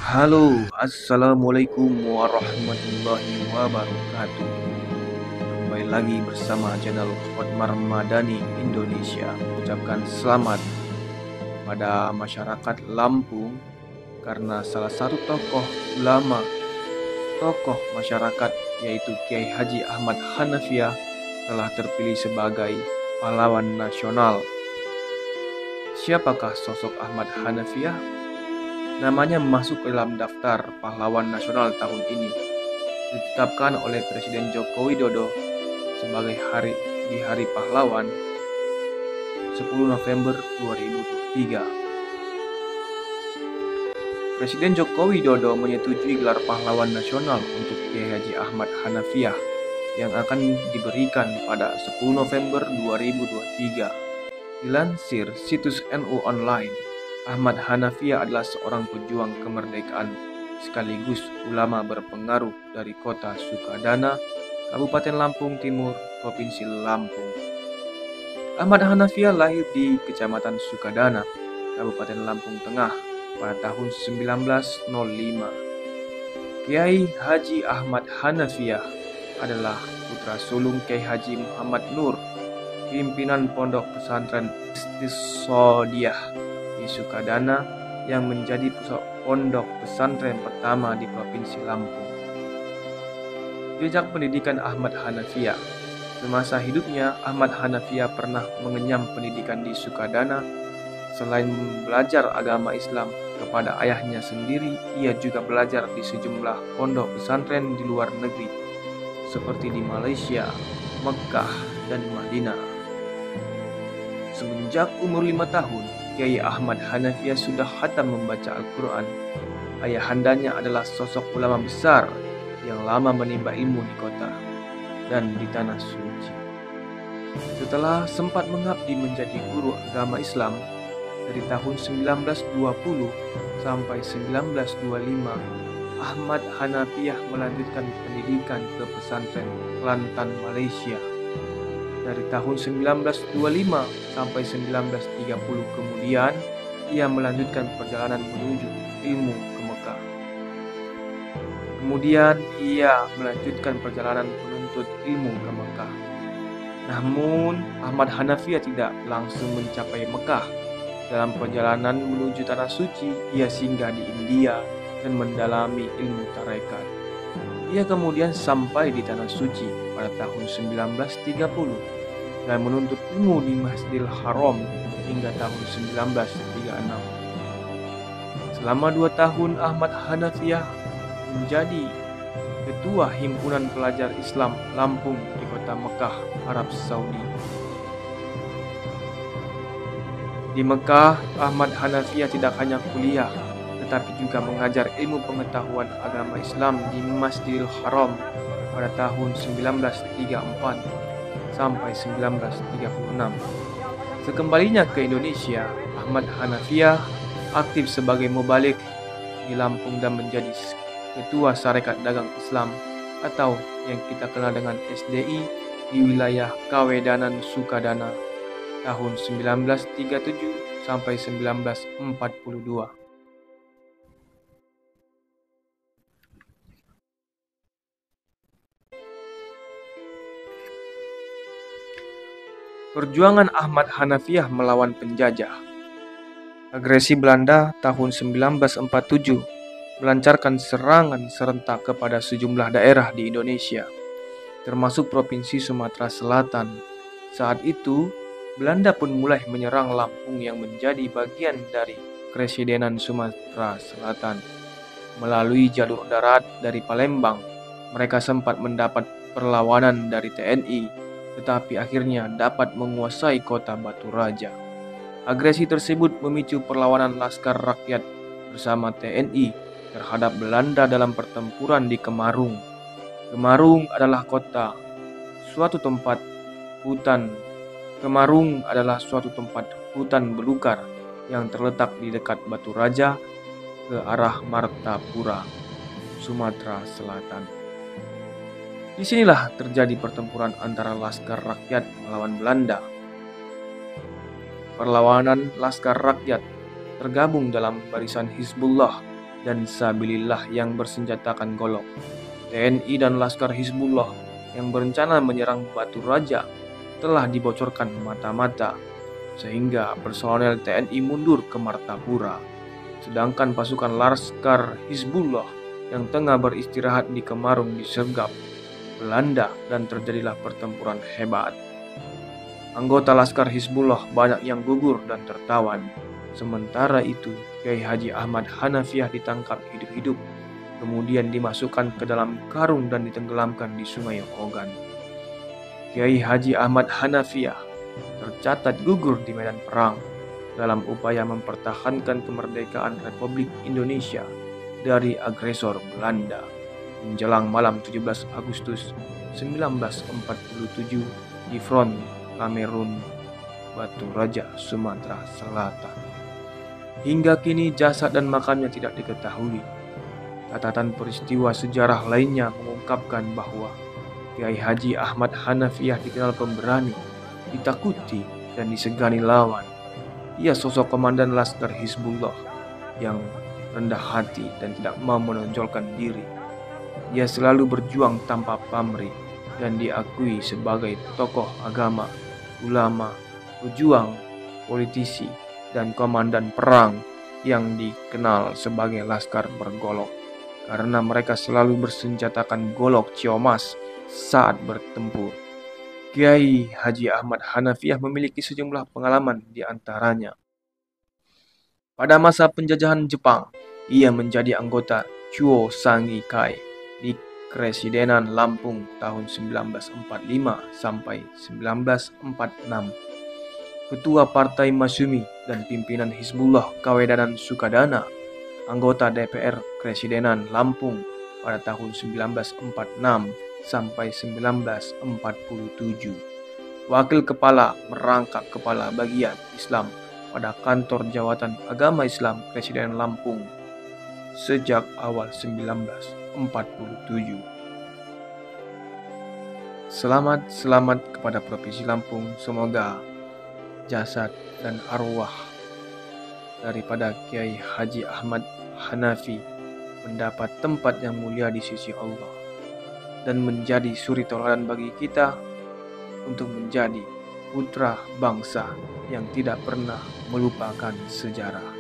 Halo, assalamualaikum warahmatullahi wabarakatuh. Kembali lagi bersama channel Hotmar Madani Indonesia. Ucapkan selamat kepada masyarakat Lampung karena salah satu tokoh masyarakat yaitu Kiai Haji Ahmad Hanafiah telah terpilih sebagai pahlawan nasional. Siapakah sosok Ahmad Hanafiah? Namanya masuk ke dalam daftar pahlawan nasional tahun ini, ditetapkan oleh Presiden Joko Widodo sebagai Hari Pahlawan 10 November 2023. Presiden Joko Widodo menyetujui gelar pahlawan nasional untuk Kiai Haji Ahmad Hanafiah yang akan diberikan pada 10 November 2023. Dilansir situs NU Online, Ahmad Hanafiah adalah seorang pejuang kemerdekaan sekaligus ulama berpengaruh dari kota Sukadana, Kabupaten Lampung Timur, Provinsi Lampung. Ahmad Hanafiah lahir di Kecamatan Sukadana, Kabupaten Lampung Tengah pada tahun 1905. Kiai Haji Ahmad Hanafiah adalah putra sulung Kiai Haji Muhammad Nur, pimpinan pondok pesantren Istisodiyah di Sukadana yang menjadi pusat pondok pesantren pertama di Provinsi Lampung. Jejak pendidikan Ahmad Hanafiah. Semasa hidupnya, Ahmad Hanafiah pernah mengenyam pendidikan di Sukadana. Selain belajar agama Islam kepada ayahnya sendiri, ia juga belajar di sejumlah pondok pesantren di luar negeri, seperti di Malaysia, Mekah, dan Madinah. Semenjak umur 5 tahun, Kiai Ahmad Hanafiah sudah khatam membaca Al-Quran. Ayahandanya adalah sosok ulama besar yang lama menimba ilmu di kota dan di tanah suci. Setelah sempat mengabdi menjadi guru agama Islam dari tahun 1920 sampai 1925, Ahmad Hanafiah melanjutkan pendidikan ke pesantren Kelantan, Malaysia. Dari tahun 1925 sampai 1930 kemudian, ia melanjutkan perjalanan menuju ilmu ke Mekah. Kemudian ia melanjutkan perjalanan menuntut ilmu ke Mekah. Namun, Ahmad Hanafiah tidak langsung mencapai Mekah. Dalam perjalanan menuju Tanah Suci, ia singgah di India dan mendalami ilmu tarekat. Ia kemudian sampai di Tanah Suci pada tahun 1930 dan menuntut ilmu di Masjidil Haram hingga tahun 1936. Selama 2 tahun, Ahmad Hanafiah menjadi Ketua Himpunan Pelajar Islam Lampung di kota Mekah, Arab Saudi. Di Mekah, Ahmad Hanafiah tidak hanya kuliah, tetapi juga mengajar ilmu pengetahuan agama Islam di Masjidil Haram pada tahun 1934 sampai 1936. Sekembalinya ke Indonesia, Ahmad Hanafiah aktif sebagai mubalik di Lampung dan menjadi Ketua Sarekat Dagang Islam atau yang kita kenal dengan SDI di wilayah Kawedanan Sukadana tahun 1937 sampai 1942. Perjuangan Ahmad Hanafiah melawan penjajah. Agresi Belanda tahun 1947 melancarkan serangan serentak kepada sejumlah daerah di Indonesia, termasuk Provinsi Sumatera Selatan. Saat itu, Belanda pun mulai menyerang Lampung yang menjadi bagian dari Kresidenan Sumatera Selatan. Melalui jalur darat dari Palembang, mereka sempat mendapat perlawanan dari TNI, tetapi akhirnya dapat menguasai kota Batu Raja. Agresi tersebut memicu perlawanan Laskar Rakyat bersama TNI terhadap Belanda dalam pertempuran di Kemarung. Kemarung adalah suatu tempat hutan belukar yang terletak di dekat Batu Raja ke arah Martapura, Sumatera Selatan. Disinilah terjadi pertempuran antara Laskar Rakyat melawan Belanda. Perlawanan Laskar Rakyat tergabung dalam barisan Hizbullah dan Sabilillah yang bersenjatakan golok, TNI dan Laskar Hizbullah yang berencana menyerang Batu Raja telah dibocorkan mata-mata, sehingga personel TNI mundur ke Martapura, sedangkan pasukan Laskar Hizbullah yang tengah beristirahat di Kemarun disergap Belanda dan terjadilah pertempuran hebat. Anggota Laskar Hizbullah banyak yang gugur dan tertawan. Sementara itu, Kiai Haji Ahmad Hanafiah ditangkap hidup-hidup, kemudian dimasukkan ke dalam karung dan ditenggelamkan di Sungai Ogan. Kiai Haji Ahmad Hanafiah tercatat gugur di medan perang dalam upaya mempertahankan kemerdekaan Republik Indonesia dari agresor Belanda menjelang malam 17 Agustus 1947 di front Kamerun, Batu Raja, Sumatera Selatan. Hingga kini jasad dan makamnya tidak diketahui. Catatan peristiwa sejarah lainnya mengungkapkan bahwa Kiai Haji Ahmad Hanafiah dikenal pemberani, ditakuti, dan disegani lawan. Ia sosok komandan Laskar Hizbullah yang rendah hati dan tidak mau menonjolkan diri. Ia selalu berjuang tanpa pamrih dan diakui sebagai tokoh agama, ulama, pejuang, politisi, dan komandan perang yang dikenal sebagai Laskar Bergolok karena mereka selalu bersenjatakan golok Ciomas saat bertempur. Kiai Haji Ahmad Hanafiah memiliki sejumlah pengalaman di antaranya. Pada masa penjajahan Jepang, ia menjadi anggota Chuo Sangi Kai di Kresidenan Lampung tahun 1945 sampai 1946. Ketua Partai Masyumi dan pimpinan Hizbullah Kawedanan Sukadana, anggota DPR Kresidenan Lampung pada tahun 1946 sampai 1947. Wakil Kepala Merangkap Kepala Bagian Islam pada Kantor Jawatan Agama Islam Kresidenan Lampung sejak awal 1947. Selamat kepada Provinsi Lampung. Semoga jasad dan arwah daripada Kiai Haji Ahmad Hanafi mendapat tempat yang mulia di sisi Allah dan menjadi suri tauladan bagi kita untuk menjadi putra bangsa yang tidak pernah melupakan sejarah.